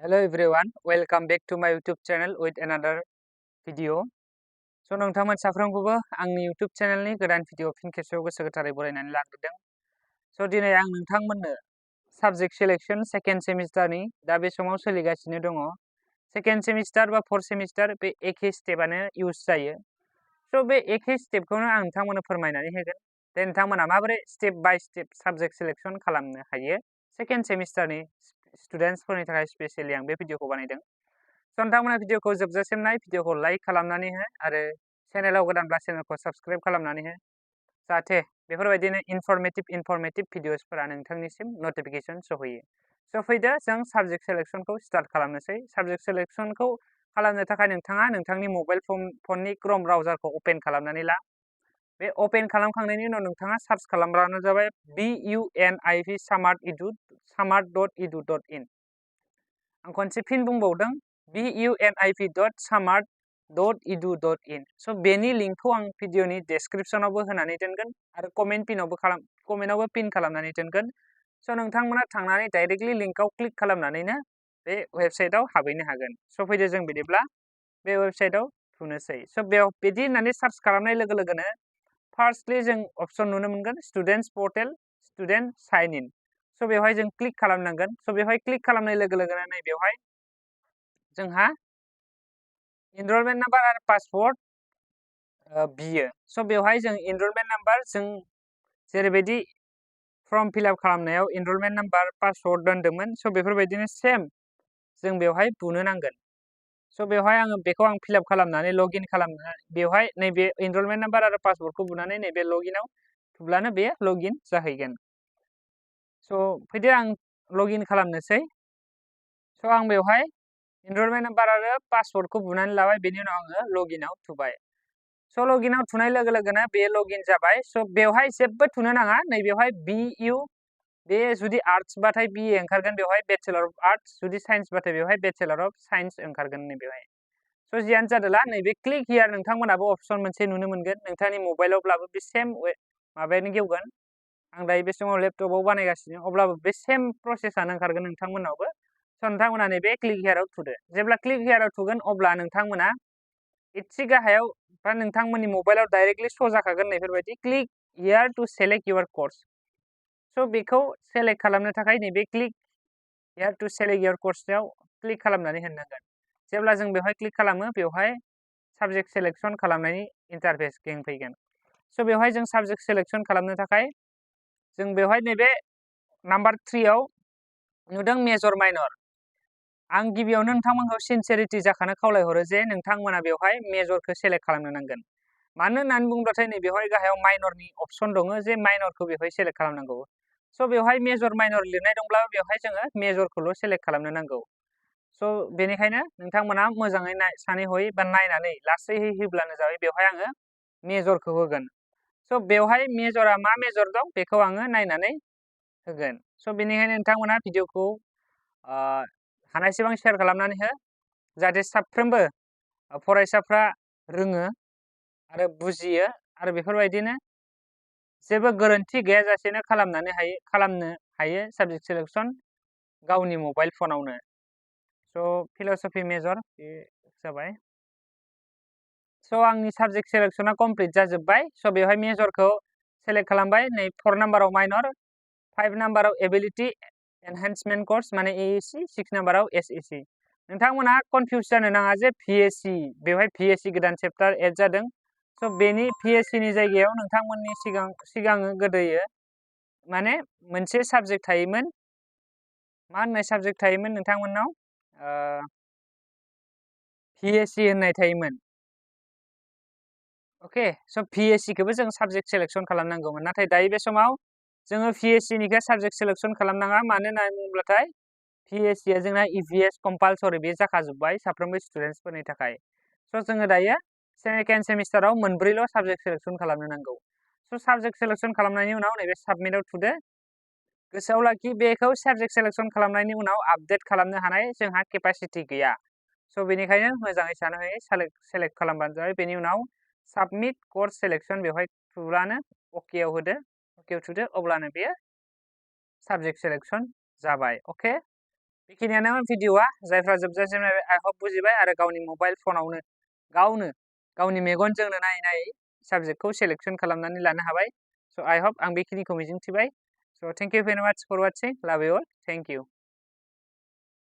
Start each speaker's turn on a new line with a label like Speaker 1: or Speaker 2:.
Speaker 1: Hello everyone, welcome back to my YouTube channel with another video. So नोंथांमोन साफ्रोमखौबो आंनि YouTube चेनेलनि गोदान video फिन खेबसेबाव गोसो गोथारै बरायनानै लाग्रोदों। So दिनै आं नोंथांमोननो साबजेक्ट सिलेक्शन सेकेन्ड सेमिस्टारनि दा बे समाव सोलिगासिनो दङ। सेकेन्ड सेमिस्टार बा फोर्थ सेमिस्टार बे एखे स्टेपआनो इउज जायो। So बे एखे स्टेपखौनो आं नोंथांमोननो फोरमायनानै होगोन। दे नोंथांमोना माबोरै step by step subject selection खालामनो हायो सेकेन्ड सेमिस्टारनि स्टुडेन्ट्सफोरनि थाखाय स्पेशली आं बे भिडिअखौ बानायदों। So नोंथांमोना भिडिअखौ जोबजासिम नाय, भिडिअखौ लाइक खालामनानै हो आरो चेनेलाव गोदानब्ला चेनेलखौ साबस्क्राइब खालामनानै हो जाहाथे बेफोरबायदिनो इनफरमेटिभ भिडिअसफोरा नोंथांनिसिम नटिफिकेसन सहैयो। So फैदो जों साबजेक्ट सिलेक्शनखौ स्टार्ट खालामनोसै। साबजेक्ट सिलेक्शनखौ खालामनो थाखाय नोंथाङा नोंथांनि मबाइल फननि क्रोम ब्राउजारखौ ओपन खालामनानै ला। बे ओपन खालामखांनायनि उनाव नोंथाङा सार्च खालामब्लानो जाबाय bunip.samart.edu.in। आं खनसे फिन बुंबावदों bunip.samart.edu.in। So बेनि लिंकखौ आं भिडिअनि डेस्क्रिप्शनावबो होनानै दोनगोन आरो कमेन्टआवबो पिन खालामनानै दोनगोन। So नोंथांमोना थांनानै डाइरेक्टलि लिंकआव क्लिक खालामनानैनो बे वेबसाइटआव हाबहैनो हागोन। So फैदो जों बिदिब्ला बे वेबसाइटआव थुनोसै। So बेयाव बिदि होननानै सार्च खालामनाय लोगो लोगोनो फार्स्टलि जों अपसन नुनो मोनगोन स्टुडेन्टस पर्टेल, स्टुडेन्ट साइन इन। So बेवहाय जों क्लिक खालामनांगोन। So बेवहाय क्लिक खालामनाय लोगो लोगोनो नै बेवहाय जोंहा एनरलमेन्ट नाम्बार आरो पासवर्ड बियो। So बेवहाय जों एनरलमेन्ट नाम्बार जों जेरैबायदि फर्म फिलआप खालामनायाव एनरलमेन्ट नाम्बार पासवर्ड दोनदोंमोन। So बेफोरबायदिनो सेम जों बेवहाय बुनो नांगोन। So बेवहाय बेखौ फिलआप खालामनानै लगइन खालामनो बेवहाय नैबे एनरलमेन्ट नाम्बार आरो पासवर्डखौ बुनानै नैबे लगइनआव थुब्लानो बे लगइन जाहैगोन। So फैदो आं लगइन खालामनोसै। So आं बेवहाय एनरलमेन्ट नाम्बार आरो पासवर्डखौ बुनानै लाबाय, बेनि उनाव आङो लगइनआव थुबाय। So लगइनआव थुनाय लोगो लोगोनो बे लगइन जाबाय। So बेवहाय जेबो थुनो नाङा, नै बेवहाय BU बे जुदि आर्ट्स बाथाय BA ओंखारगोन बेवहाय बेचेलर अफ आर्ट्स, जुदि साइन्स बाथाय बेवहाय बेचेलर अफ साइन्स ओंखारगोन नै बेवहाय। So जियानो जादोला नैबे क्लिक हियार नोंथांमोनाबो अपसन मोनसे नुनो मोनगोन नोंथांनि मबाइलावब्लाबो बे सेम माबायानो गेवगोन। आं दायो बे समाव लेपटपआव बानायगासिनो अब्लाबो बे सेम प्रसेसआनो ओंखारगोन नोंथांमोनावबो। So नोंथांमोना नैबे क्लिक हियाराव थुदो। जेब्ला क्लिक हियाराव थुगोन अब्ला नोंथांमोना एसे गाहायाव बा नोंथांमोननि मबाइलाव डाइरेक्टलि शो जाखागोन नैफोरबायदि click here to select your course. So बेखौ सेलेक्ट खालामनो थाखाय नैबे click here to select your कोर्सआव क्लिक खालामनानै होनांगोन। जेब्ला जों बेवहाय क्लिक खालामो बेवहाय साबजेक्ट सिलेक्शन खालामनायनि इन्टारफेस फैगोन। So बेवहाय जों साबजेक्ट सिलेक्शन खालामनो थाखाय जों बेवहाय नैबे नाम्बार 3 आव नुदों मेजर माइनर। आं गिबियावनो नोंथांमोनखौ सिनसियारिटि जाखानो खावलायहरो जे नोंथांमोना बेवहाय मेजरखौ सेलेक्ट खालामनो नांगोन। मानो होननानै बुङोब्लाथाय नै बेवहाय गाहायाव माइनरनि अपसन दङ जे माइनरखौ बेवहाय सेलेक्ट खालामनांगौ। So बेवहाय मेजर माइनर लिरनाय दंब्ला बेवहाय जोङो मेजरखौल' सेलेक्ट खालामनो नांगौ। So बेनिखायनो नोंथांमोना मोजाङै सानै हयै बा नायनानै लासैयै होब्लानो जाबाय। बेवहाय आङो मेजरखौ होगोन। So बेवहाय मेजरा मा मेजर दं बेखौ आङो नायनानै होगोन। So बेनिखायनो नोंथांमोना भिडिअखौ हानायसेबां शेयार खालामनानै हो जाहाथे साफ्रोमबो फरायसाफ्रा रोङो आरो बुजियो आरो बेफोरबायदिनो जेबो गोरोन्थि गैयाजासेनो खालामनो हायो साबजेक्ट सिलेक्शन गावनि मबाइल फनावनो। So फिल'सफि मेजर बे जाबाय। So आंनि साबजेक्ट सिलेक्शना कमप्लिट जाजोब्बाय। So बेवहाय मेजरखौ सेलेक्ट खालामबाय, नै 4 नाम्बाराव माइनर, 5 नाम्बाराव एबिलिटि एनहेन्समेन्ट कोर्स माने AEC, 6 नाम्बाराव SEC। नोंथांमोना कनफिउज जानो नाङा जे VSC बेवहाय VSC गोदान चेप्टार एड जादों। So बेनि VSC नि जायगायाव नोंथांमोननि सिगाङो गोदोयो माने मोनसे साबजेक्ट थायोमोन, मा होननाय साबजेक्ट थायोमोन नोंथांमोननाव VSC होननाय थायोमोन। अके, so VSC खौबो जों साबजेक्ट सिलेक्शन खालामनांगौमोन, नाथाय दायो बे समाव जोङो VSC निखौ साबजेक्ट सिलेक्शन खालामनाङा। मानो होननानै बुङोब्लाथाय VSC आ जोंना EVS कम्पालसरि बे जाखाजोब्बाय साफ्रोमबो स्टुडेन्ट्सफोरनि थाखाय। So जोङो दायो सेकेन्ड सेमिस्टाराव मोनब्रैल' साबजेक्ट सिलेक्शन खालामनो नांगौ। So साबजेक्ट सिलेक्शन खालामनायनि उनाव नैबे साबमिटआव थुदो। गोसोआव लाखि बेखौ साबजेक्ट सिलेक्शन खालामनायनि उनाव आपडेट खालामनो हानाय जोंहा केपासिटि गैया। So बेनिखायनो मोजाङै सानहयै सेलेक्ट खालामबानो जाबाय। बेनि उनाव साबमिट कोर्स सिलेक्शन बेवहाय थुब्लानो अकेआव होदो, अकेआव थुदो, अब्लानो बेयो साबजेक्ट सिलेक्शन जाबाय। अके, बेखिनियानो भिडिअआ जायफ्रा जोबजासिम नायबाय आइ हप बुजिबाय आरो गावनि मबाइल फनावनो गावनि मेगनजोंनो नायै नायै साबजेक्टखौ सेलेक्सन खालामनानै लानो हाबाय। स' आइ हप आं बेखिनिखौ मिजिंथिबाय। स' थेंक इउ भेरि माच फर वाचिं, लाभ इउ अल, थेंक इउ।